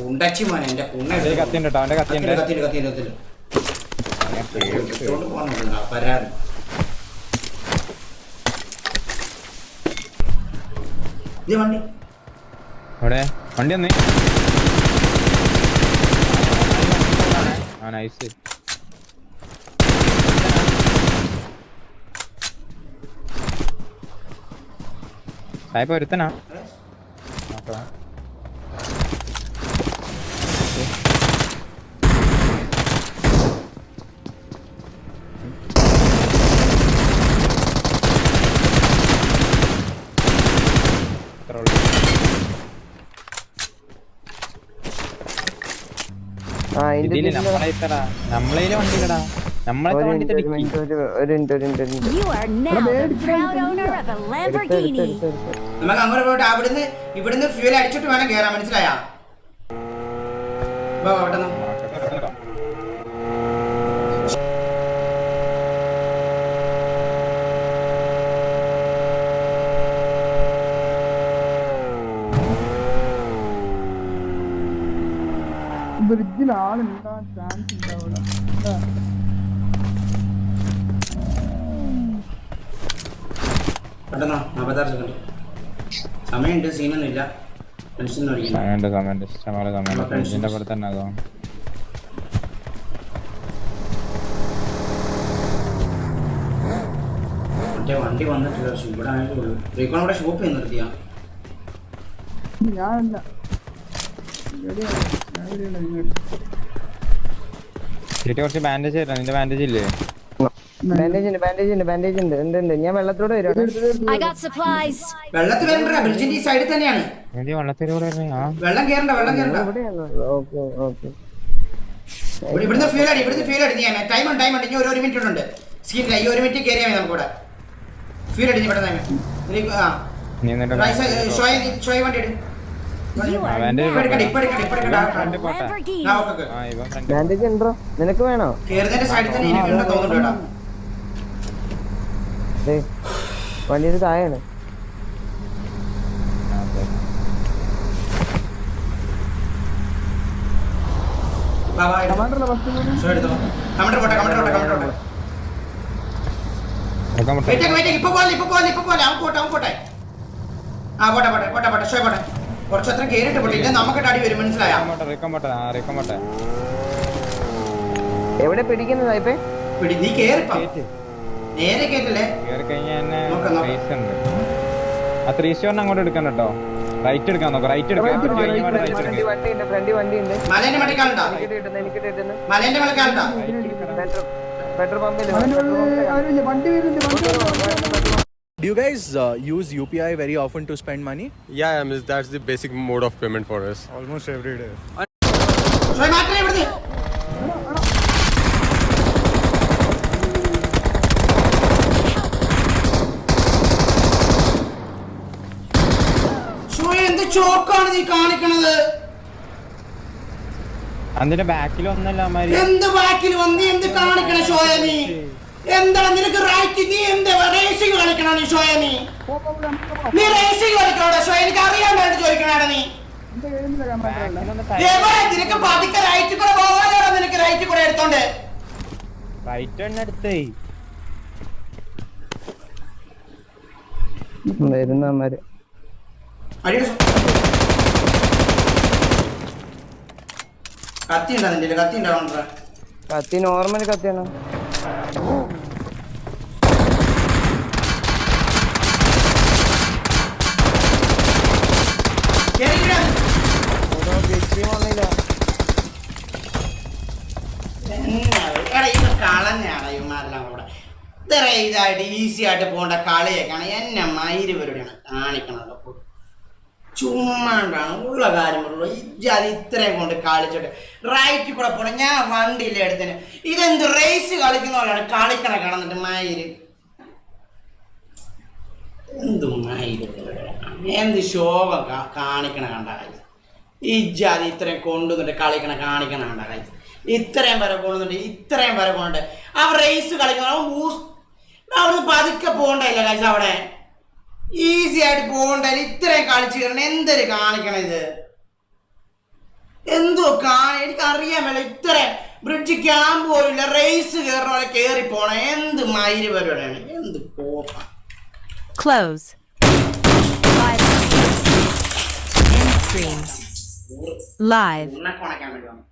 ഉണ്ടച്ചി മോനെ എന്റെ പരാതി വണ്ടി അവിടെ വണ്ടി വന്നേ. ആ നൈസ്. സായിപ്പ് ഒരുത്തനാ. നമ്മളെ വണ്ടിയിലടാ നമ്മളെ വണ്ടി നമുക്ക് അങ്ങോട്ട് പോയിട്ട് ഇവിടുന്ന് ഫ്യൂൽ അടിച്ചിട്ട് വേണം കേറാൻ. മനസ്സിലായാ? ബ്രിഡ്ജിൽ ആളുണ്ടാൻ ചാൻസ് ഉണ്ടാവില്ല. സമയമുണ്ട്, സീനൊന്നുമില്ല. മറ്റേ വണ്ടി വന്നിട്ടില്ല. ഇവിടെ ആയിട്ടുള്ളൂ. ഇവിടെ ഷോപ്പ് ചെയ്ത് നിർത്തിയാ ഞാനല്ല. കുറച്ച് ബാൻഡേജ് തരാം. നിന്റെ ബാൻഡേജ് ഇല്ലേ? ബാൻഡേജ് ഉണ്ട്. ഞാൻ വെള്ളത്തോടെ വരും. സൈഡിൽ തന്നെയാണ് വെള്ളം കേറണ്ട. ഇവിടുന്ന് ഫ്യൂൽ അടി. ടൈം ഉണ്ട്. ഇനി ഒരു മിനിറ്റ് ഉണ്ട്. സ്കീനില്ല. ഈ ഒരു മിനിറ്റ് കയറിയാൽ മതി. നമുക്കിവിടെ ഫ്യൂൽ അടി. ഇവിടെ ഷോയ് വണ്ടി എടുക്കും. ബാൻഡേജ് ഉണ്ടോ നിനക്ക്? വേണോ? വണ്ടിയുടെ താഴെയാണ്. കുറച്ചത്ര കേറിട്ട് പോട്ടെ. നമുക്ക് അടി വരും. മനസ്സിലായോ? എവിടെ പിടിക്കുന്നത്? നീ കേറിപ്പോ നേരെ കേട്ടില്ലേ? അങ്ങോട്ട് എടുക്കാൻ കേട്ടോ. റൈറ്റ് എടുക്കാൻ നോക്കാം. റൈറ്റ് എടുക്കാം. മലേന്റെ മടക്കാളുണ്ടോ? മലേന്റെ മടക്കാളുണ്ടോ? പെട്രോൾ പമ്പിൽ Do you guys use UPI very often to spend money? Yeah, that's the basic mode of payment for us. Almost every day. ചോക്കാണ് നീ കാണിക്കണത്. അതിന്റെ ബാക്കിൽ ഒന്നല്ല. എന്ത് ബാക്കിൽ വന്ന് എന്ത് കാണിക്കണ ഷോയ നീ? എന്താണ് നിനക്ക് റൈറ്റ്? നീ എന്താ റേസിംഗ് കളിക്കണ? നീ ഷോയ നീ റേസിംഗ് കളിക്കണോടാ ഷോയ? എനിക്ക് അറിയാൻ വേണ്ടി ചോദിക്കണാടാ നീ. നിനക്ക് പതുക്കെ റൈറ്റ് കൂടെ പോകാനാണോ? നിനക്ക് റൈറ്റ് കൂടെ എടുത്തോണ്ട് റൈറ്റ് എടുത്തേ വരുന്നമാര് കത്തി ഉണ്ടാ? നിന്റെ കത്തി ഉണ്ടാവും. കത്തി നോർമൽ കത്തിയാണോ? കളഞ്ഞാണ് ഇവന്മാരെല്ലാം കൂടെ. ഇത്ര ഇതായിട്ട് ഈസി ആയിട്ട് പോകേണ്ട കളിയൊക്കെയാണ് എന്നെ മയിലുപരുടെയാണ് കാണിക്കണത്. ചുമ്മാണ്ടാണ് ഉള്ള കാര്യങ്ങളുള്ളൂ. അത് ഇത്രയും കൊണ്ട് കളിച്ചിട്ട് റൈറ്റ് കൂടെ പോണ. ഞാൻ വണ്ടിയില്ല എടുത്തിന്. ഇതെന്ത് റേസ് കളിക്കുന്ന പോലെയാണ് കളിക്കണ കിടന്നിട്ട് മയില്. എന്തു മയില് എന്ത് ശോഭം കാണിക്കണ കണ്ട കാര്യം ഈ ജാതി ഇത്രയും കൊണ്ടുവന്നിട്ട് കളിക്കണ കാണിക്കണ കണ്ട കാര്യം ഇത്രയും വരെ കൊണ്ടുവന്നിട്ട് ഇത്രയും വരെ കൊണ്ടിട്ട് അവർ റേസ് കളിക്കണം അവിടെ പതുക്കെ പോകണ്ടല്ല കാഴ്ച അവിടെ ഈസി ആയിട്ട് പോകണ്ടല്ല ഇത്രയും കളിച്ചു കയറണം എന്തൊരു കാണിക്കണം ഇത് എന്തോ എനിക്ക് അറിയാൻ മേല ഇത്രയും ബ്രിഡ്ജ് ക്യാമ്പ് പോലില്ല റേസ് കയറണ പോലെ കയറി പോണം എന്ത് മയില് പരിപാടിയാണ് എന്ത് പോപ്പ Close. Live stream. End stream. Live. ഉണ്ണക്കൊണക്കാൻ വേണ്ടി വന്നു